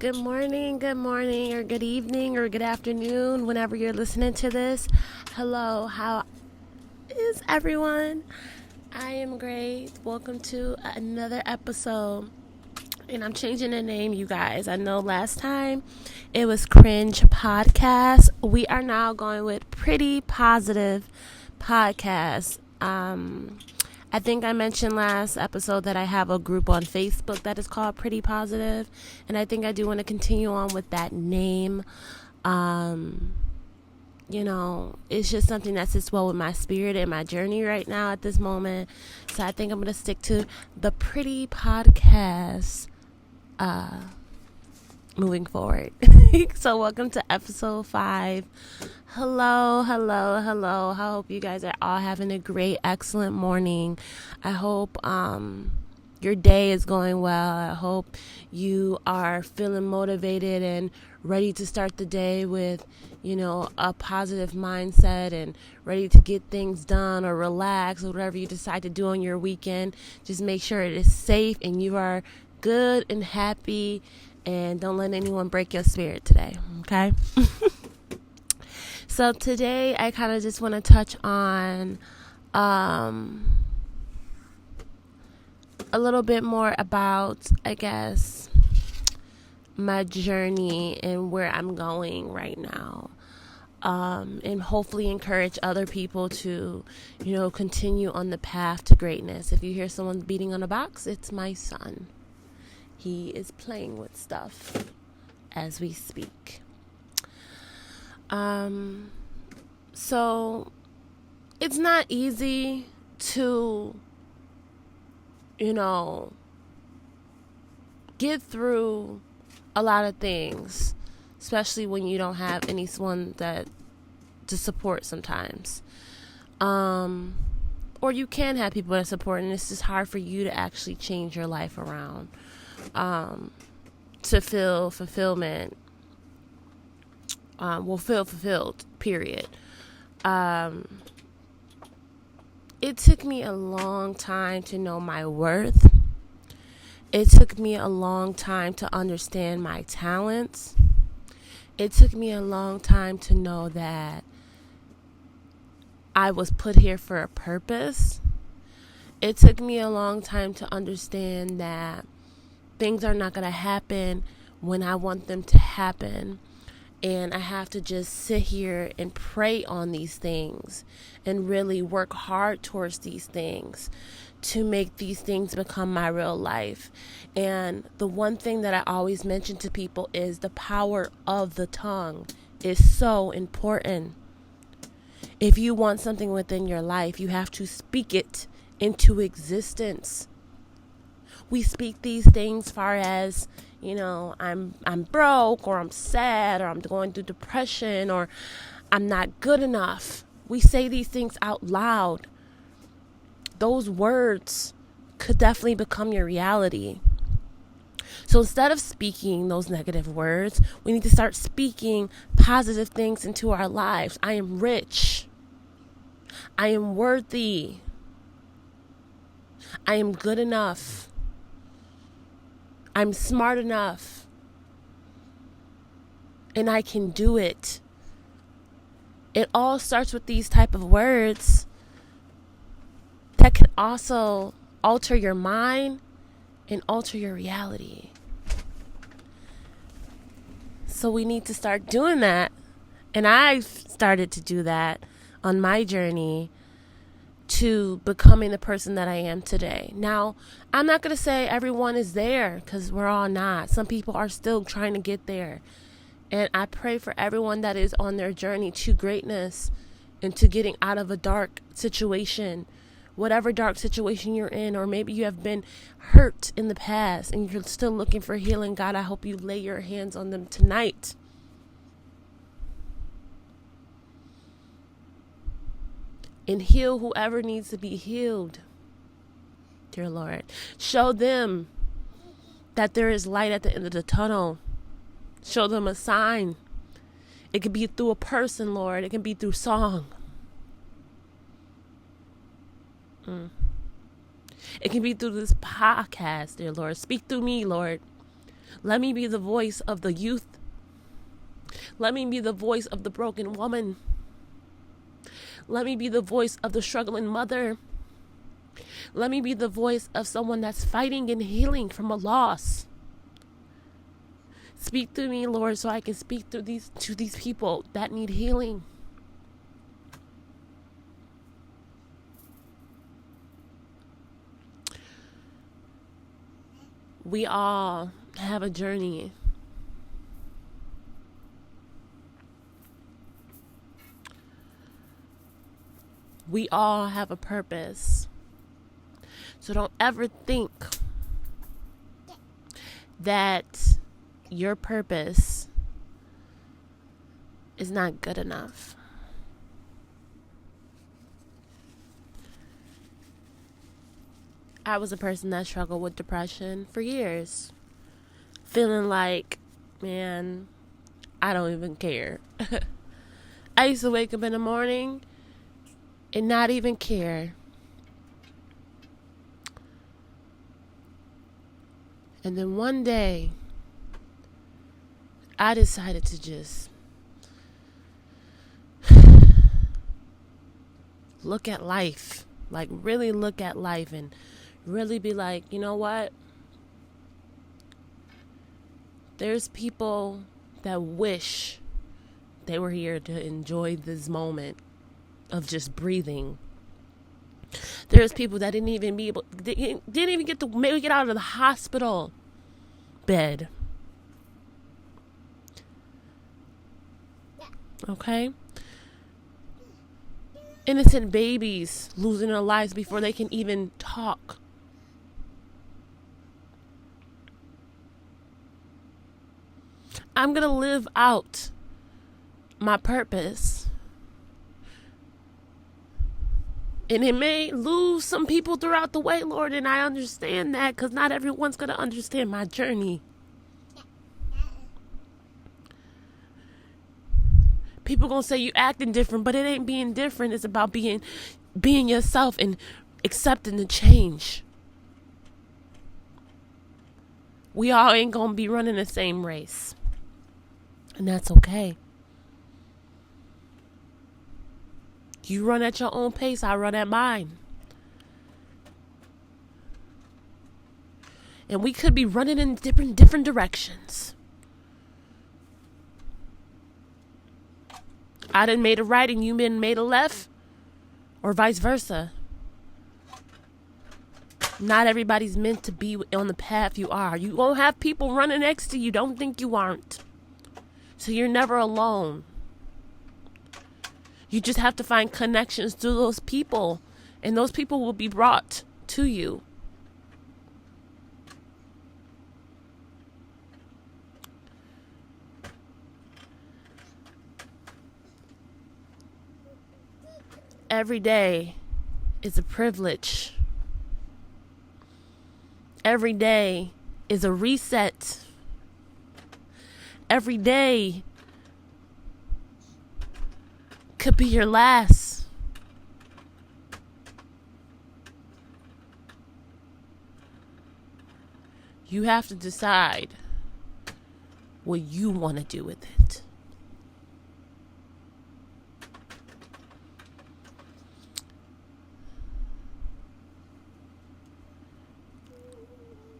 Good morning, or good evening, or good afternoon, whenever you're listening to this. Hello, how is everyone? I am great. Welcome to another episode. And I'm changing the name, you guys. I know last time it was Cringe Podcast. We are now going with Pretty Positive Podcast. I think I mentioned last episode that I have a group on Facebook that is called Pretty Positive, and I think I do want to continue on with that name. It's just something that sits well with my spirit and my journey right now at this moment. So I think I'm going to stick to the Pretty Podcast moving forward. So welcome to episode 5. Hello. I hope you guys are all having a great, excellent morning. I hope your day is going well. I hope you are feeling motivated and ready to start the day with, a positive mindset and ready to get things done or relax or whatever you decide to do on your weekend. Just make sure it is safe and you are good and happy, and don't let anyone break your spirit today, okay? So today I kind of just want to touch on a little bit more about, I guess, my journey and where I'm going right now. And hopefully encourage other people to, continue on the path to greatness. If you hear someone beating on a box, it's my son. He is playing with stuff as we speak. So it's not easy to, get through a lot of things, especially when you don't have anyone to support sometimes. Or you can have people that support, and it's just hard for you to actually change your life around, to feel fulfillment. Feel fulfilled, period. It took me a long time to know my worth. It took me a long time to understand my talents. It took me a long time to know that I was put here for a purpose. It took me a long time to understand that things are not going to happen when I want them to happen. And I have to just sit here and pray on these things and really work hard towards these things to make these things become my real life. And the one thing that I always mention to people is the power of the tongue is so important. If you want something within your life, you have to speak it into existence. We speak these things far as, I'm broke, or I'm sad, or I'm going through depression, or I'm not good enough. We say these things out loud. Those words could definitely become your reality. So instead of speaking those negative words, we need to start speaking positive things into our lives. I am rich. I am worthy. I am good enough. I'm smart enough, and I can do it. It all starts with these type of words that can also alter your mind and alter your reality. So we need to start doing that. And I've started to do that on my journey to becoming the person that I am today. Now, I'm not going to say everyone is there, because we're all not. Some people are still trying to get there. And I pray for everyone that is on their journey to greatness and to getting out of a dark situation, whatever dark situation you're in, or maybe you have been hurt in the past and you're still looking for healing. God, I hope you lay your hands on them tonight. And heal whoever needs to be healed. Dear Lord, show them that there is light at the end of the tunnel. Show them a sign. It could be through a person, Lord. It can be through song. It can be through this podcast, dear Lord. Speak through me, Lord. Let me be the voice of the youth. Let me be the voice of the broken woman. Let me be the voice of the struggling mother. Let me be the voice of someone that's fighting and healing from a loss. Speak through me, Lord, so I can speak to these people that need healing. We all have a journey. We all have a purpose. So don't ever think that your purpose is not good enough. I was a person that struggled with depression for years. Feeling like, man, I don't even care. I used to wake up in the morning and not even care. And then one day, I decided to just look at life. Like, really look at life and really be like, you know what? There's people that wish they were here to enjoy this moment of just breathing. There's people that didn't even get to maybe get out of the hospital bed. Okay? Innocent babies losing their lives before they can even talk. I'm going to live out my purpose. And it may lose some people throughout the way, Lord, and I understand that because not everyone's going to understand my journey. People going to say you acting different, but it ain't being different. It's about being yourself and accepting the change. We all ain't going to be running the same race. And that's okay. You run at your own pace, I run at mine. And we could be running in different directions. I done made a right and you been made a left, or vice versa. Not everybody's meant to be on the path you are. You won't have people running next to you. Don't think you aren't. So you're never alone. You just have to find connections to those people, and those people will be brought to you. Every day is a privilege. Every day is a reset. Every day could be your last. You have to decide what you want to do with it.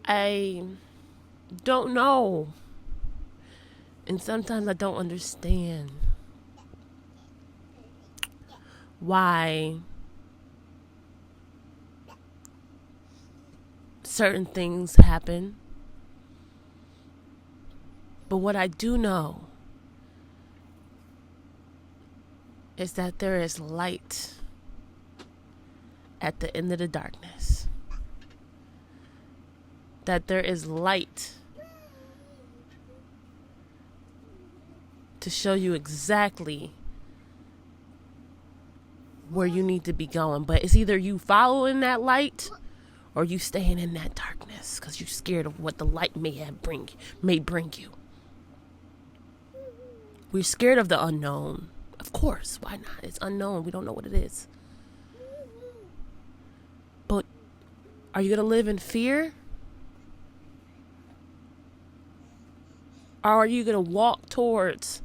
I don't know. And sometimes I don't understand why certain things happen. But what I do know is that there is light at the end of the darkness. That there is light to show you exactly where you need to be going. But it's either you following that light or you staying in that darkness because you're scared of what the light may bring you. We're scared of the unknown. Of course, why not? It's unknown. We don't know what it is. But are you going to live in fear? Or are you going to walk towards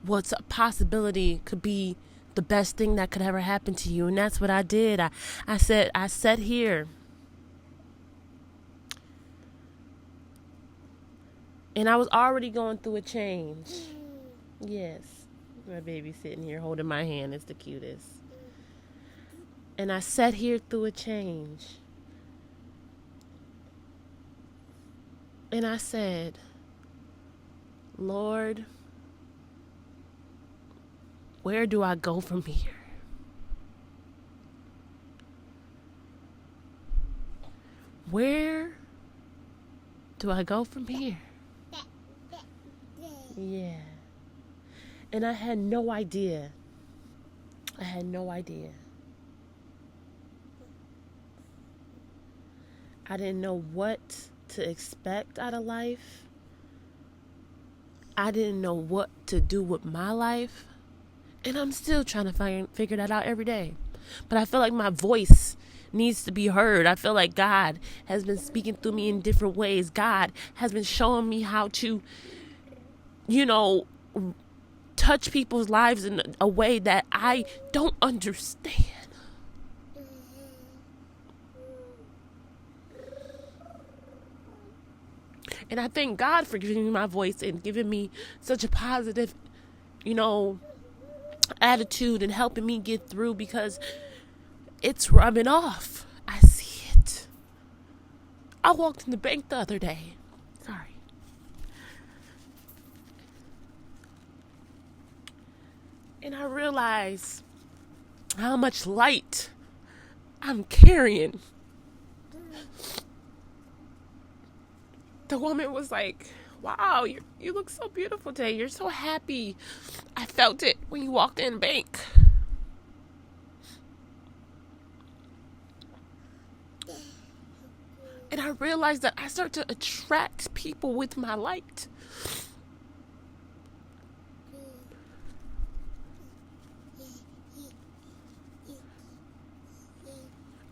what's a possibility could be the best thing that could ever happen to you? And that's what I did. I sat here and I was already going through a change. Yes. My baby sitting here holding my hand is the cutest. And I sat here through a change. And I said, Lord, where do I go from here? Where do I go from here? Yeah. And I had no idea. I had no idea. I didn't know what to expect out of life. I didn't know what to do with my life. And I'm still trying to figure that out every day. But I feel like my voice needs to be heard. I feel like God has been speaking through me in different ways. God has been showing me how to, touch people's lives in a way that I don't understand. And I thank God for giving me my voice and giving me such a positive, attitude and helping me get through, because it's rubbing off. I see it. I walked in the bank the other day. Sorry. And I realized how much light I'm carrying. The woman was like, wow, you look so beautiful today. You're so happy. I felt it when you walked in the bank. And I realized that I start to attract people with my light.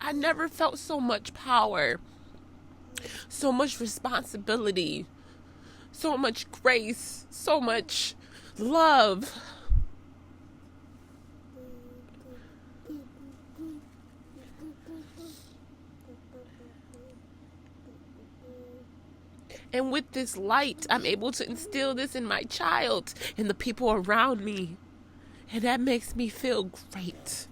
I never felt so much power, so much responsibility, so much grace, so much love. And with this light, I'm able to instill this in my child and the people around me. And that makes me feel great.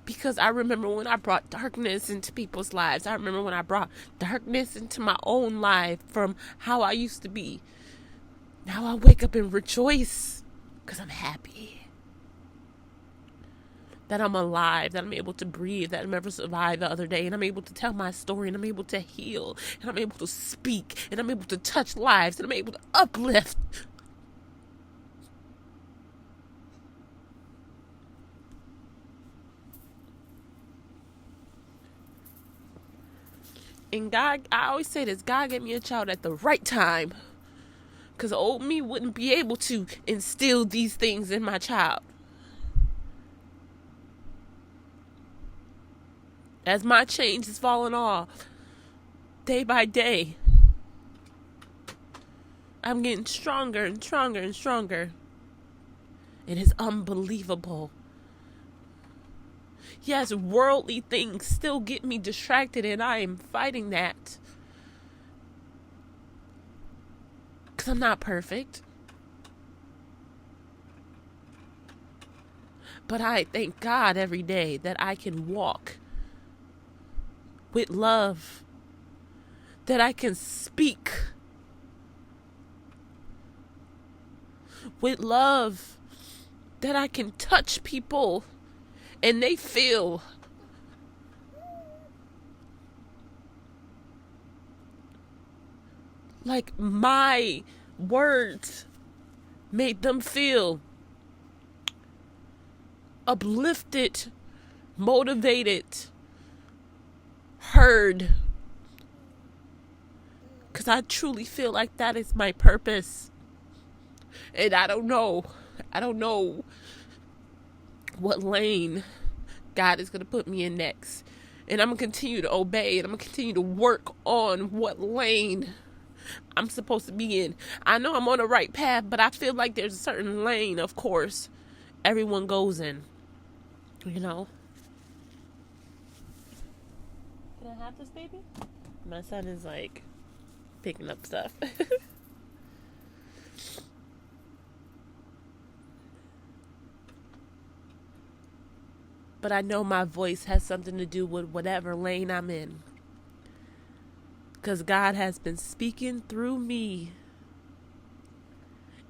Because I remember when I brought darkness into people's lives. I remember when I brought darkness into my own life from how I used to be. Now I wake up and rejoice because I'm happy. That I'm alive, that I'm able to breathe, that I'm able to survive the other day, and I'm able to tell my story, and I'm able to heal, and I'm able to speak, and I'm able to touch lives, and I'm able to uplift. And God, I always say this, God gave me a child at the right time. Because old me wouldn't be able to instill these things in my child. As my change is falling off, day by day, I'm getting stronger and stronger and stronger. It is unbelievable. Yes, worldly things still get me distracted, and I am fighting that. Because I'm not perfect. But I thank God every day that I can walk with love, that I can speak with love, that I can touch people and they feel like my words made them feel uplifted, motivated, heard. Because I truly feel like that is my purpose. And I don't know what lane God is going to put me in next. And I'm going to continue to obey, and I'm going to continue to work on what lane I'm supposed to be in. I know I'm on the right path, but I feel like there's a certain lane, of course, everyone goes in, you know. Can I have this, baby? My son is like picking up stuff. But I know my voice has something to do with whatever lane I'm in. Because God has been speaking through me.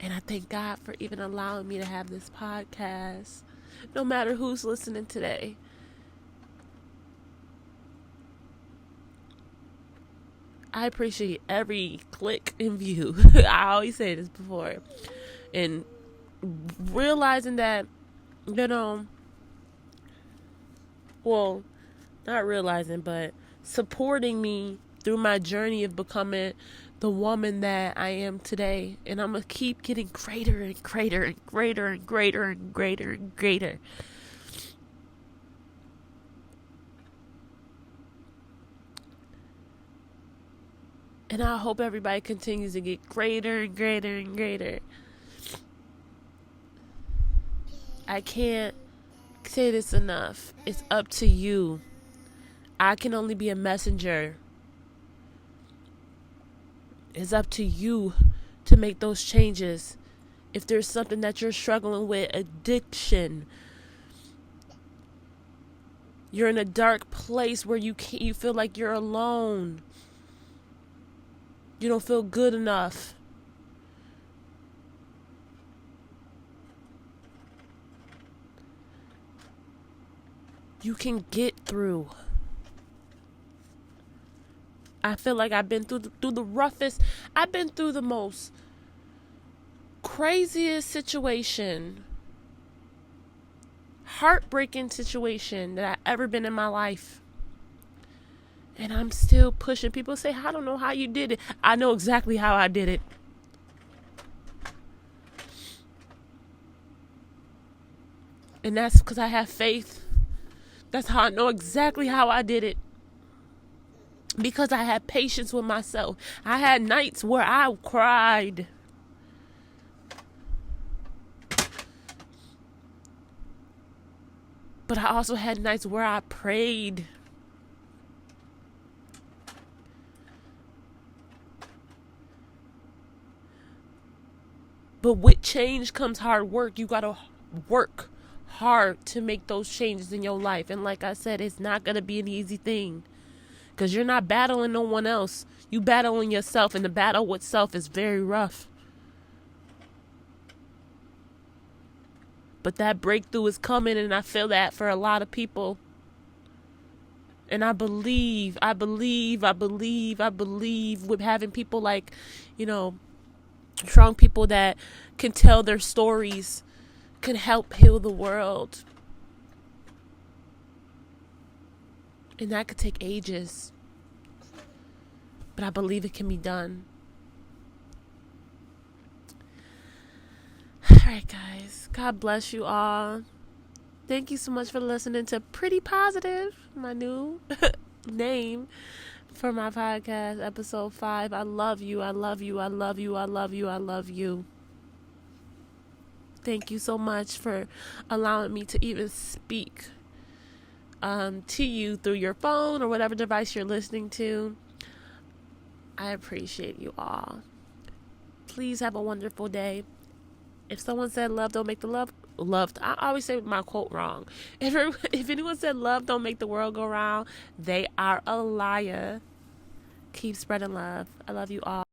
And I thank God for even allowing me to have this podcast. No matter who's listening today. I appreciate every click and view. I always say this before. And realizing that, you know, well, not realizing, but supporting me through my journey of becoming the woman that I am today. And I'm going to keep getting greater and greater and greater and greater and greater and greater. And I hope everybody continues to get greater and greater and greater. I can't say this enough. It's up to you. I can only be a messenger. It's up to you to make those changes. If there's something that you're struggling with, addiction, you're in a dark place where you feel like you're alone. You don't feel good enough. You can get through. I feel like I've been through the roughest. I've been through the most craziest situation, heartbreaking situation that I've ever been in my life. And I'm still pushing. People say, I don't know how you did it. I know exactly how I did it. And that's because I have faith. That's how I know exactly how I did it. Because I had patience with myself. I had nights where I cried. But I also had nights where I prayed. But with change comes hard work. You gotta work hard to make those changes in your life. And like I said, it's not gonna be an easy thing. Because you're not battling no one else. You battling yourself, and the battle with self is very rough. But that breakthrough is coming, and I feel that for a lot of people. And I believe with having people like, you know, strong people that can tell their stories, can help heal the world. And that could take ages. But I believe it can be done. Alright, guys. God bless you all. Thank you so much for listening to Pretty Positive, my new name for my podcast, episode 5. I love you. I love you. I love you. I love you. I love you. Thank you so much for allowing me to even speak to you through your phone or whatever device you're listening to. I appreciate you all. Please have a wonderful day. If someone said love don't make the loved, I always say my quote wrong. If anyone said love don't make the world go round, they are a liar. Keep spreading love. I love you all.